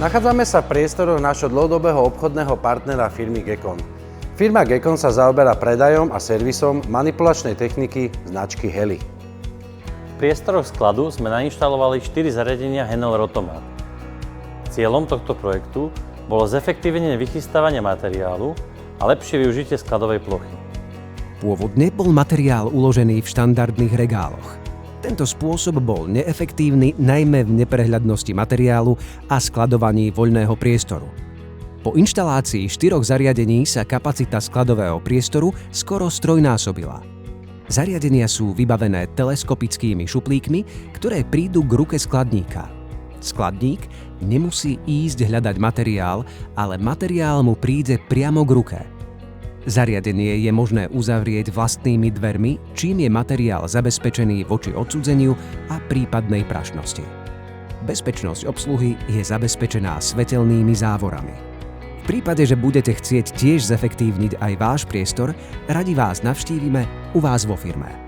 Nachádzame sa v priestoroch nášho dlhodobého obchodného partnera firmy Gekon. Firma Gekon sa zaoberá predajom a servisom manipulačnej techniky značky Heli. V priestoroch skladu sme nainštalovali 4 zariadenia Henel Rotomat. Cieľom tohto projektu bolo zefektívnenie vychystávania materiálu a lepšie využitie skladovej plochy. Pôvodne bol materiál uložený v štandardných regáloch. Tento spôsob bol neefektívny najmä v neprehľadnosti materiálu a skladovaní voľného priestoru. Po inštalácii 4 zariadení sa kapacita skladového priestoru skoro strojnásobila. Zariadenia sú vybavené teleskopickými šuplíkmi, ktoré prídu k ruke skladníka. Skladník nemusí ísť hľadať materiál, ale materiál mu príde priamo k ruke. Zariadenie je možné uzavrieť vlastnými dvermi, čím je materiál zabezpečený voči odcudzeniu a prípadnej prašnosti. Bezpečnosť obsluhy je zabezpečená svetelnými závorami. V prípade, že budete chcieť tiež zefektívniť aj váš priestor, radi vás navštívime u vás vo firme.